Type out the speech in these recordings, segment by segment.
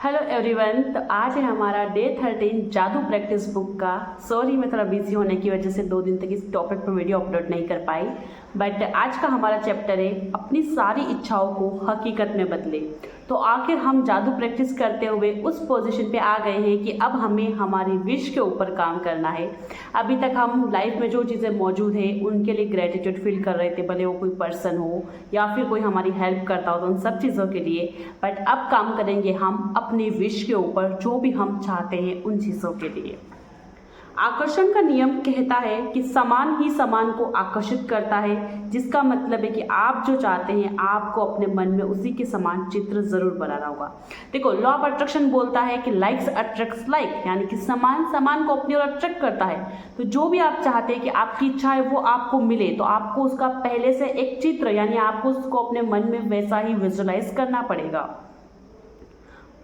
Hello everyone. तो आज है हमारा डे 13 जादू प्रैक्टिस बुक का। सॉरी मैं थोड़ा बिजी होने की वजह से 2 दिन तक इस टॉपिक पर वीडियो अपलोड नहीं कर पाई, बट आज का हमारा चैप्टर है अपनी सारी इच्छाओं को हकीकत में बदले। तो आखिर हम जादू प्रैक्टिस करते हुए उस पोजीशन पे आ गए हैं कि अब हमें हमारी विश के ऊपर काम करना है। अभी तक हम लाइफ में जो चीज़ें मौजूद है उनके लिए ग्रेटिट्यूड फील कर रहे थे, भले वो कोई पर्सन हो या फिर कोई हमारी हेल्प करता हो, तो उन सब चीज़ों के लिए। बट अब काम करेंगे हम अपनी विश के ऊपर, जो भी हम चाहते हैं उन चीज़ों के लिए। आकर्षण का नियम कहता है कि समान ही समान को आकर्षित करता है, जिसका मतलब है कि आप जो चाहते हैं आपको अपने मन में उसी के समान चित्र जरूर बनाना होगा। देखो, लॉ ऑफ अट्रैक्शन बोलता है कि लाइक्स अट्रैक्ट्स लाइक, यानी कि समान समान को अपनी ओर अट्रैक्ट करता है। तो जो भी आप चाहते हैं कि आपकी इच्छा है वो आपको मिले, तो आपको उसका पहले से एक चित्र, यानी आपको उसको अपने मन में वैसा ही विजुअलाइज करना पड़ेगा।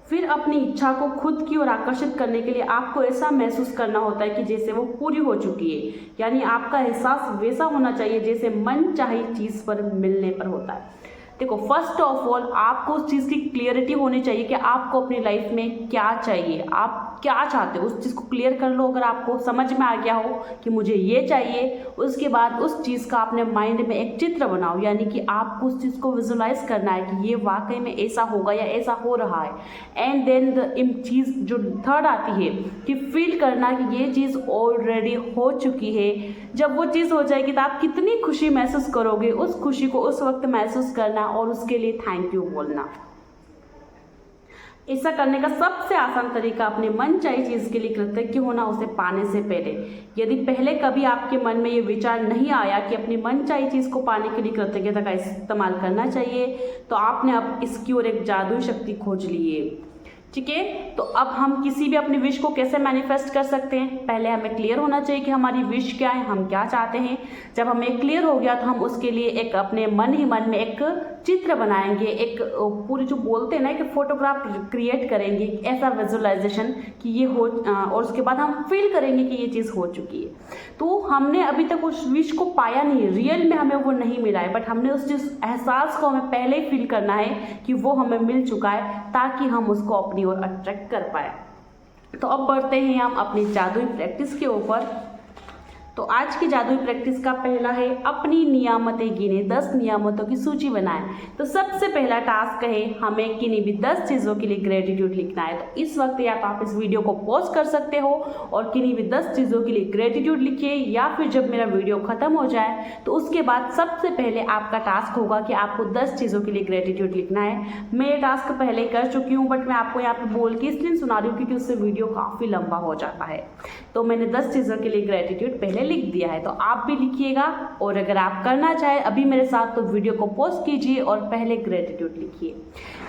फिर अपनी इच्छा को खुद की ओर आकर्षित करने के लिए आपको ऐसा महसूस करना होता है कि जैसे वो पूरी हो चुकी है, यानी आपका एहसास वैसा होना चाहिए जैसे मन चाही चीज़ पर मिलने पर होता है। देखो, फर्स्ट ऑफ ऑल आपको उस चीज़ की क्लियरिटी होनी चाहिए कि आपको अपनी लाइफ में क्या चाहिए, आप क्या चाहते हो, उस चीज़ को क्लियर कर लो। अगर आपको समझ में आ गया हो कि मुझे ये चाहिए, उसके बाद उस चीज़ का अपने माइंड में एक चित्र बनाओ, यानी कि आपको उस चीज़ को विजुलाइज करना है कि ये वाकई में ऐसा होगा या ऐसा हो रहा है। एंड देन द चीज़ जो थर्ड आती है कि फील करना कि ये चीज़ ऑलरेडी हो चुकी है। जब वो चीज़ हो जाएगी तो आप कितनी खुशी महसूस करोगे, उस खुशी को उस वक्त महसूस करना और उसके लिए थैंक यू बोलना। ऐसा करने का सबसे आसान तरीका अपने मन चाही चीज़ के लिए कृतज्ञ होना, उसे पाने से पहले। यदि पहले कभी आपके मन में ये विचार नहीं आया कि अपनी मन चाही चीज़ को पाने के लिए कृतज्ञता का इस्तेमाल करना चाहिए, तो आपने अब इसकी ओर एक जादुई शक्ति खोज ली है। ठीक है, तो अब हम किसी भी अपनी विश को कैसे मैनिफेस्ट कर सकते हैं? पहले हमें क्लियर होना चाहिए कि हमारी विश क्या है, हम क्या चाहते हैं। जब हमें क्लियर हो गया तो हम उसके लिए एक अपने मन ही मन में एक चित्र बनाएंगे, एक पूरी जो बोलते हैं ना, एक फोटोग्राफ क्रिएट करेंगे, ऐसा विजुअलाइजेशन कि ये हो, और उसके बाद हम फील करेंगे कि ये चीज़ हो चुकी है। तो हमने अभी तक उस विश को पाया नहीं, रियल में हमें वो नहीं मिला है, बट हमने उस चीज़ एहसास को हमें पहले ही फील करना है कि वो हमें मिल चुका है, ताकि हम उसको अपनी ओर अट्रैक्ट कर पाए। तो अब बढ़ते हैं हम अपनी जादुई प्रैक्टिस के ऊपर। तो आज की जादुई प्रैक्टिस का पहला है अपनी नियामतें गिने, 10 नियामतों की सूची बनाएं। तो सबसे पहला टास्क है हमें किन्हीं भी 10 चीज़ों के लिए ग्रेटिट्यूड लिखना है। तो इस वक्त या तो आप इस वीडियो को पॉज कर सकते हो और किन्हीं भी 10 चीज़ों के लिए ग्रेटिट्यूड लिखिए, या फिर जब मेरा वीडियो खत्म हो जाए तो उसके बाद सबसे पहले आपका टास्क होगा कि आपको 10 चीज़ों के लिए ग्रेटिट्यूड लिखना है। मैं ये टास्क पहले कर चुकी हूँ, बट मैं आपको यहाँ पे बोल के इसलिए सुना रही हूँ क्योंकि उससे वीडियो काफ़ी लंबा हो जाता है। तो मैंने 10 चीज़ों के लिए ग्रेटिट्यूड पहले लिख दिया है, तो आप भी लिखिएगा। और अगर आप करना चाहें अभी मेरे साथ, तो वीडियो को पॉज कीजिए और पहले ग्रेटिट्यूड लिखिए।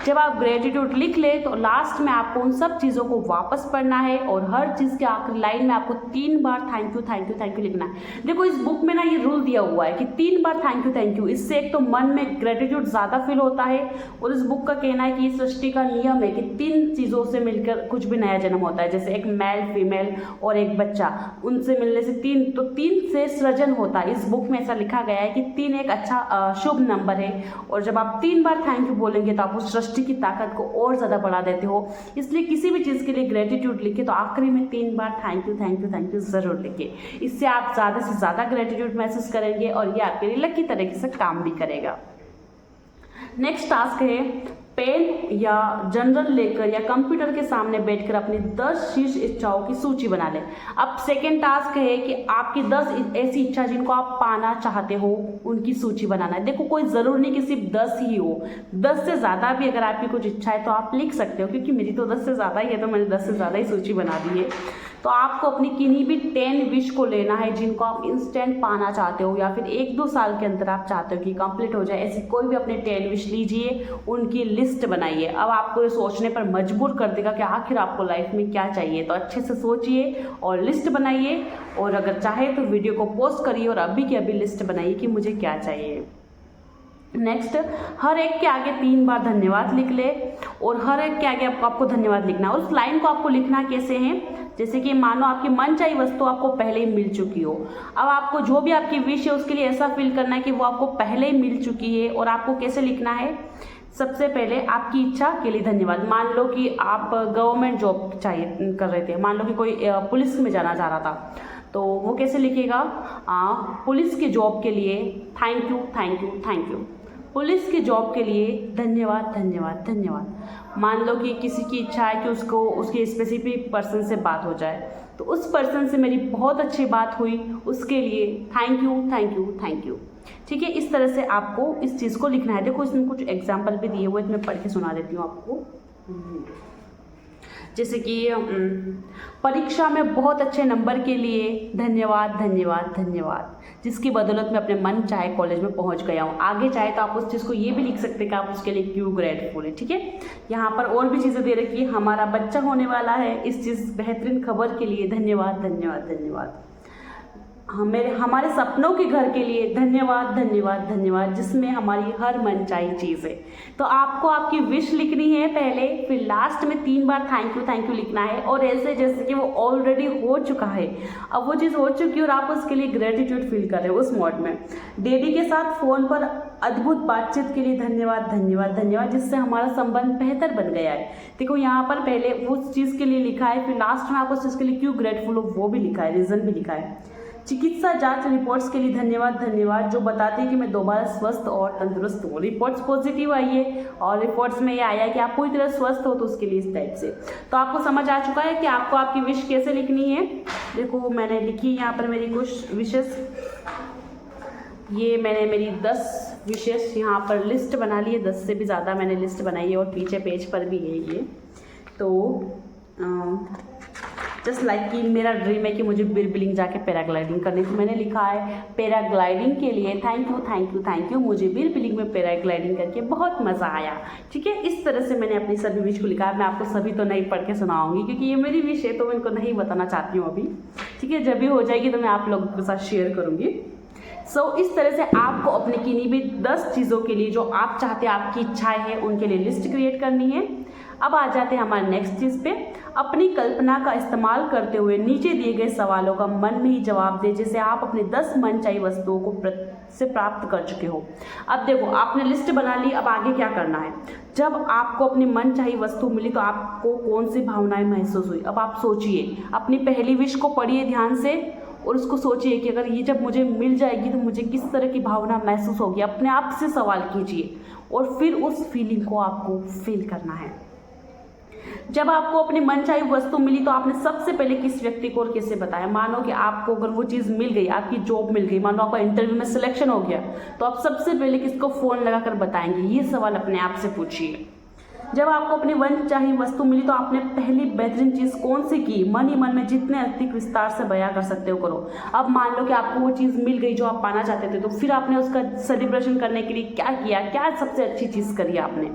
जब आप ग्रेटिट्यूड लिख ले तो लास्ट में आपको उन सब चीज़ों को वापस पढ़ना है, और हर चीज़ के आखिरी लाइन में आपको 3 बार thank you thank you thank you लिखना है। देखो, इस बुक में ना ये रूल दिया हुआ है कि 3 बार थैंक यू। इससे एक तो मन में ग्रेटिट्यूड ज़्यादा फील होता है, और इस बुक का कहना है कि इस सृष्टि का नियम है कि 3 चीज़ों से मिलकर कुछ भी नया जन्म होता है। जैसे एक मेल, फीमेल और एक बच्चा, उनसे मिलने से 3, तो 3 से सृजन होता है। इस बुक में ऐसा लिखा गया है कि 3 एक अच्छा शुभ नंबर है, और जब आप 3 बार थैंक यू बोलेंगे तो आप उस सृष्टि की ताकत को और ज़्यादा बढ़ा देते हो। इसलिए किसी भी चीज़ के लिए ग्रेटिट्यूड लिखे तो आखिरी में 3 बार thank you thank you thank you ज़रूर लिखे। इससे आप ज़्यादा से ज़्यादा ग्रेटिट्यूड महसूस करेंगे और ये आपके लिए लकी तरीके से काम भी करेगा। नेक्स्ट टास्क है पेन या जर्नल लेकर या कंप्यूटर के सामने बैठकर अपनी 10 शीर्ष इच्छाओं की सूची बना लें। अब सेकेंड टास्क है कि आपकी 10 ऐसी इच्छा जिनको आप पाना चाहते हो उनकी सूची बनाना है। देखो, कोई ज़रूर नहीं कि सिर्फ 10 ही हो, 10 से ज़्यादा भी अगर आपकी कुछ इच्छा है तो आप लिख सकते हो, क्योंकि मेरी तो 10 से ज़्यादा ही है, तो मैंने 10 से ज़्यादा ही सूची बना दी है। तो आपको अपनी किन्हीं भी 10 विश को लेना है जिनको आप इंस्टेंट पाना चाहते हो, या फिर 1-2 साल के अंदर आप चाहते हो कि कंप्लीट हो जाए। ऐसी कोई भी अपने 10 विश लीजिए, उनकी लिस्ट बनाइए। अब आपको ये सोचने पर मजबूर कर देगा कि आखिर आपको लाइफ में क्या चाहिए। तो अच्छे से सोचिए और लिस्ट बनाइए, और अगर चाहे तो वीडियो को पॉज करिए और अभी की अभी लिस्ट बनाइए कि मुझे क्या चाहिए। नेक्स्ट, हर एक के आगे 3 बार धन्यवाद लिख ले, और हर एक के आगे आपको धन्यवाद लिखना है। उस लाइन को आपको लिखना कैसे है, जैसे कि मानो आपकी मनचाही वस्तु आपको पहले ही मिल चुकी हो। अब आपको जो भी आपकी विश है उसके लिए ऐसा फील करना है कि वो आपको पहले ही मिल चुकी है। और आपको कैसे लिखना है सबसे पहले आपकी इच्छा के लिए धन्यवाद। मान लो कि आप गवर्नमेंट जॉब चाहिए कर रहे थे, मान लो कि कोई पुलिस में जाना चाह रहा था, तो वो कैसे लिखेगा? पुलिस के जॉब के लिए thank you thank you thank you, police के जॉब के लिए धन्यवाद धन्यवाद धन्यवाद। मान लो कि किसी की इच्छा है कि उसको उसके स्पेसिफिक पर्सन से बात हो जाए, तो उस पर्सन से मेरी बहुत अच्छी बात हुई, उसके लिए thank you thank you thank you. ठीक है, इस तरह से आपको इस चीज़ को लिखना है। देखो इसमें कुछ एग्जाम्पल भी दिए हुए, मैं पढ़ के सुना देती हूँ आपको। जैसे कि परीक्षा में बहुत अच्छे नंबर के लिए धन्यवाद धन्यवाद धन्यवाद, जिसकी बदौलत मैं अपने मन चाहे कॉलेज में पहुंच गया हूँ। आगे चाहे तो आप उस चीज़ को ये भी लिख सकते हैं कि आप उसके लिए क्यों ग्रेटफुल है। ठीक है, यहाँ पर और भी चीज़ें दे रखी है। हमारा बच्चा होने वाला है, इस चीज़ बेहतरीन खबर के लिए धन्यवाद धन्यवाद धन्यवाद। हमारे सपनों के घर के लिए धन्यवाद धन्यवाद धन्यवाद, जिसमें हमारी हर मनचाही चीज़ है। तो आपको आपकी विश लिखनी है पहले, फिर लास्ट में 3 बार थैंक यू लिखना है, और ऐसे जैसे कि वो ऑलरेडी हो चुका है, अब वो चीज़ हो चुकी है और आप उसके लिए ग्रेटिट्यूड फील कर रहे हो उस मोड में। डैडी के साथ फ़ोन पर अद्भुत बातचीत के लिए धन्यवाद धन्यवाद धन्यवाद, जिससे हमारा संबंध बेहतर बन गया है। देखो यहाँ पर पहले उस चीज़ के लिए लिखा है, फिर लास्ट में आप उस चीज़ के लिए क्यों ग्रेटफुल हो वो भी लिखा है, रीज़न भी लिखा है। चिकित्सा जांच रिपोर्ट्स के लिए धन्यवाद धन्यवाद, जो बताती है कि मैं दोबारा स्वस्थ और तंदुरुस्त हूँ। रिपोर्ट्स पॉजिटिव आई है और रिपोर्ट्स में ये आया है कि आप पूरी तरह स्वस्थ हो, तो उसके लिए इस टाइप से। तो आपको समझ आ चुका है कि आपको आपकी विश कैसे लिखनी है। देखो मैंने लिखी यहाँ पर मेरी कुछ विशेष, ये मैंने मेरी 10 विशेष यहाँ पर लिस्ट बना ली है, 10 से भी ज़्यादा मैंने लिस्ट बनाई है और पीछे पेज पर भी है ये। तो जस्ट लाइक कि मेरा ड्रीम है कि मुझे बिरबिलिंग जाके पैराग्लाइडिंग करनी, तो मैंने लिखा है पैराग्लाइडिंग के लिए thank you thank you thank you, मुझे बिरबिलिंग में पैराग्लाइडिंग करके बहुत मज़ा आया। ठीक है, इस तरह से मैंने अपनी सभी विश को लिखा है। मैं आपको सभी तो नहीं पढ़ के सुनाऊंगी क्योंकि ये मेरी विश है, तो मैं इनको नहीं बताना चाहती हूँ अभी। ठीक है, जब भी हो जाएगी तो मैं आप लोगों के साथ शेयर करूँगी। इस तरह से आपको अपने किन्हीं भी 10 चीज़ों के लिए जो आप चाहते हैं, आपकी इच्छाएं हैं, उनके लिए लिस्ट क्रिएट करनी है। अब आ जाते हैं हमारे नेक्स्ट चीज़ पे। अपनी कल्पना का इस्तेमाल करते हुए नीचे दिए गए सवालों का मन में ही जवाब दें, जैसे आप अपनी 10 मनचाही वस्तुओं को से प्राप्त कर चुके हो। अब देखो आपने लिस्ट बना ली, अब आगे क्या करना है। जब आपको अपनी मनचाही वस्तु मिली तो आपको कौन सी भावनाएं महसूस हुई। अब आप सोचिए, अपनी पहली विश को पढ़िए ध्यान से और उसको सोचिए कि अगर ये जब मुझे मिल जाएगी तो मुझे किस तरह की भावना महसूस होगी। अपने आप से सवाल कीजिए और फिर उस फीलिंग को आपको फील करना है। जब आपको अपनी मनचाही वस्तु मिली तो आपने सबसे पहले किस व्यक्ति को और कैसे बताया। मानो कि आपको अगर वो चीज़ मिल गई, आपकी जॉब मिल गई, मानो आपका इंटरव्यू में सिलेक्शन हो गया, तो आप सबसे पहले किसको फ़ोन लगाकर बताएंगे, ये सवाल अपने आप से पूछिए। जब आपको अपनी मनचाही वस्तु मिली तो आपने पहली बेहतरीन चीज़ कौन सी की। मन ही मन में जितने अधिक विस्तार से बयां कर सकते हो करो। अब मान लो कि आपको वो चीज़ मिल गई जो आप पाना चाहते थे, तो फिर आपने उसका सेलिब्रेशन करने के लिए क्या किया, क्या सबसे अच्छी चीज़ करी आपने।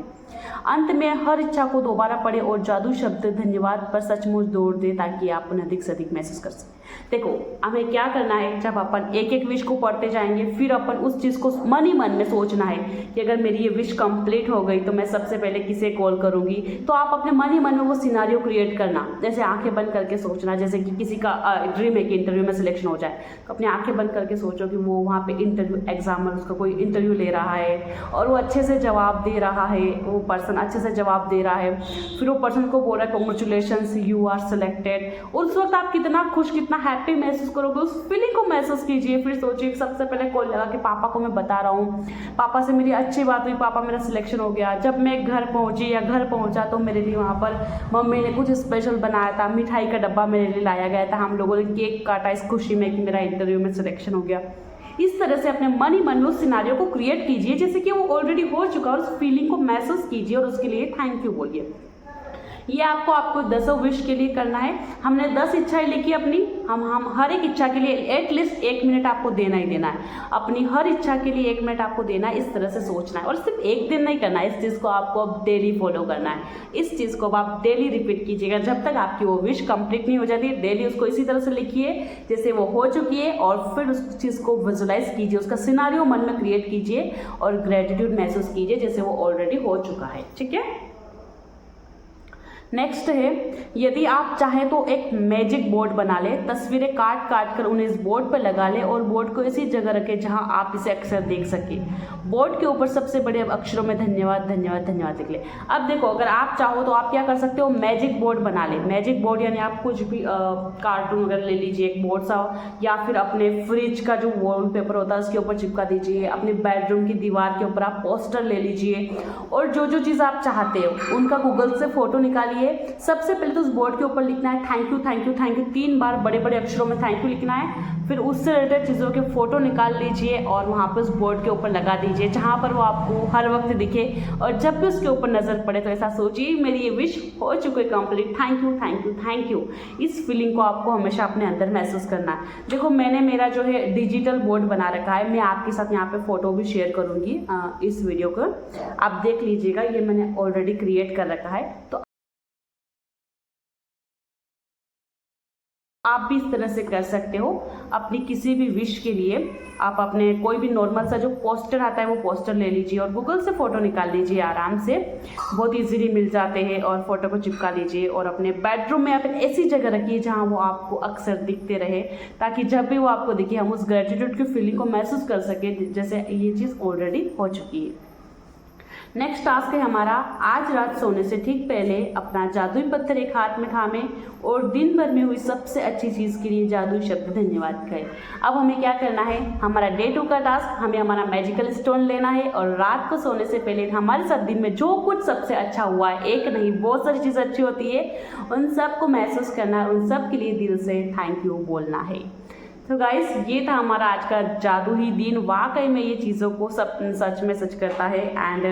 अंत में हर इच्छा को दोबारा पढ़े और जादू शब्द धन्यवाद पर सचमुच जोर दे, ताकि आप उन्हें अधिक से अधिक महसूस कर सकें। देखो हमें क्या करना है, जब अपन एक एक विश को पढ़ते जाएंगे, फिर अपन उस चीज़ को मन ही मन में सोचना है कि अगर मेरी ये विश कंप्लीट हो गई तो मैं सबसे पहले किसे कॉल करूँगी। तो आप अपने मन ही मन में वो सिनारियो क्रिएट करना, जैसे आंखें बंद करके सोचना, जैसे कि किसी का ड्रीम है कि इंटरव्यू में सिलेक्शन हो जाए, तो अपनी आंखें बंद करके सोचो कि वो वहाँ पे इंटरव्यू एग्जामर उसका कोई इंटरव्यू ले रहा है और वो अच्छे से जवाब दे रहा है, वो पर्सन अच्छे से जवाब दे रहा है, फिर वो पर्सन को बोल रहा है कॉन्ग्रेचुलेशंस यू आर सिलेक्टेड। उस वक्त आप कितना खुश, कितना हैप्पी महसूस करोगे, उस फीलिंग को महसूस कीजिए। फिर सोचिए सबसे पहले कॉल लगा के पापा को मैं बता रहा हूँ, पापा से मेरी अच्छी बात हुई, पापा मेरा सिलेक्शन हो गया। जब मैं घर पहुँची या घर पहुँचा तो मेरे लिए वहाँ पर मम्मी ने कुछ स्पेशल बनाया था, मिठाई का डब्बा मेरे लिए लाया गया था, हम लोगों ने केक काटा इस खुशी में कि मेरा इंटरव्यू में सिलेक्शन हो गया। इस तरह से अपने मन ही मन में उस सिनारियो को क्रिएट कीजिए जैसे कि वो ऑलरेडी हो चुका है, उस फीलिंग को महसूस कीजिए और उसके लिए थैंक यू बोलिए। ये आपको 10 विश के लिए करना है। हमने 10 इच्छाएं लिखी अपनी, हम हर एक इच्छा के लिए एटलीस्ट 1 मिनट आपको देना ही देना है। अपनी हर इच्छा के लिए 1 मिनट आपको देना है, इस तरह से सोचना है और सिर्फ एक दिन नहीं करना है, इस चीज़ को आपको अब डेली फॉलो करना है। इस चीज़ को आप डेली रिपीट कीजिएगा जब तक आपकी वो विश कंप्लीट नहीं हो जाती। डेली उसको इसी तरह से लिखिए जैसे वो हो चुकी है और फिर उस चीज़ को विजुलाइज कीजिए, उसका सिनारियो मन में क्रिएट कीजिए और ग्रेटिट्यूड महसूस कीजिए जैसे वो ऑलरेडी हो चुका है। ठीक है, नेक्स्ट है, यदि आप चाहें तो एक मैजिक बोर्ड बना ले, तस्वीरें काट काट कर उन्हें इस बोर्ड पर लगा ले और बोर्ड को ऐसी जगह रखें जहां आप इसे अक्सर देख सकें। बोर्ड के ऊपर सबसे बड़े अक्षरों में धन्यवाद धन्यवाद धन्यवाद लिख ले। अब देखो, अगर आप चाहो तो आप क्या कर सकते हो, मैजिक बोर्ड बना ले। मैजिक बोर्ड यानी आप कुछ भी कार्टून वगैरह ले लीजिए, एक बोर्ड सा, या फिर अपने फ्रिज का जो वॉलपेपर होता है उसके ऊपर चिपका दीजिए, अपने बेडरूम की दीवार के ऊपर आप पोस्टर ले लीजिए, और जो जो चीज़ आप चाहते हो उनका गूगल से फोटो निकालिए। सबसे पहले तो उस बोर्ड के ऊपर लिखना है thank you thank you thank you, 3 बार बड़े बड़े अक्षरों में थैंक यू लिखना है। फिर उससे रिलेटेड चीज़ों के फोटो निकाल लीजिए और वहाँ पर उस बोर्ड के ऊपर लगा दीजिए, जहाँ पर वो आपको हर वक्त दिखे, और जब भी उसके ऊपर नज़र पड़े तो ऐसा सोचिए मेरी ये विश हो चुकी है complete, thank you thank you thank you. इस फीलिंग को आपको हमेशा अपने अंदर महसूस करना है। देखो, मैंने मेरा जो है डिजिटल बोर्ड बना रखा है, मैं आपके साथ यहाँ पे फोटो भी शेयर करूँगी इस वीडियो को, आप देख लीजिएगा। ये मैंने ऑलरेडी क्रिएट कर रखा है, तो आप भी इस तरह से कर सकते हो। अपनी किसी भी विश के लिए आप अपने कोई भी नॉर्मल सा जो पोस्टर आता है वो पोस्टर ले लीजिए और गूगल से फ़ोटो निकाल लीजिए, आराम से बहुत इजीली मिल जाते हैं, और फोटो को चिपका लीजिए और अपने बेडरूम में आप ऐसी जगह रखिए जहां वो आपको अक्सर दिखते रहे, ताकि जब भी वो आपको दिखे हम उस ग्रेटिट्यूड की फीलिंग को महसूस कर सके, जैसे ये चीज़ ऑलरेडी हो चुकी है। नेक्स्ट टास्क है हमारा, आज रात सोने से ठीक पहले अपना जादुई पत्थर एक हाथ में थामें और दिन भर में हुई सबसे अच्छी चीज़ के लिए जादुई शब्द धन्यवाद कहें। अब हमें क्या करना है, हमारा डे 2 का टास्क, हमें हमारा मैजिकल स्टोन लेना है और रात को सोने से पहले हमारे साथ दिन में जो कुछ सबसे अच्छा हुआ है, एक नहीं बहुत सारी चीज़ अच्छी होती है, उन सब को महसूस करना है, उन सब के लिए दिल से थैंक यू बोलना है। तो गाइस, ये था हमारा आज का जादुई दिन। वाकई में ये चीज़ों को सब सच में सच करता है। एंड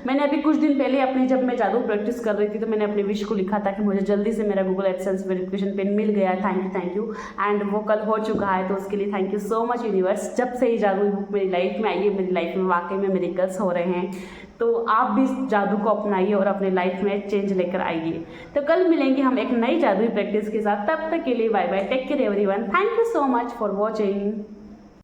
मैंने अभी कुछ दिन पहले अपनी जब मैं जादू प्रैक्टिस कर रही थी तो मैंने अपनी विश को लिखा था कि मुझे जल्दी से मेरा गूगल एडसेंस वेरिफिकेशन पिन मिल गया, थैंक यू। एंड वो कल हो चुका है, तो उसके लिए thank you so much universe. जब से ये जादुई बुक मेरी लाइफ में आई है, मेरी लाइफ में वाकई में मिरेकल्स हो रहे हैं। तो आप भी इस जादू को अपनाइए और अपने लाइफ में चेंज लेकर आइए। तो कल मिलेंगे हम एक नई जादुई प्रैक्टिस के साथ, तब तक के लिए bye bye, take care everyone, thank you so much for watching.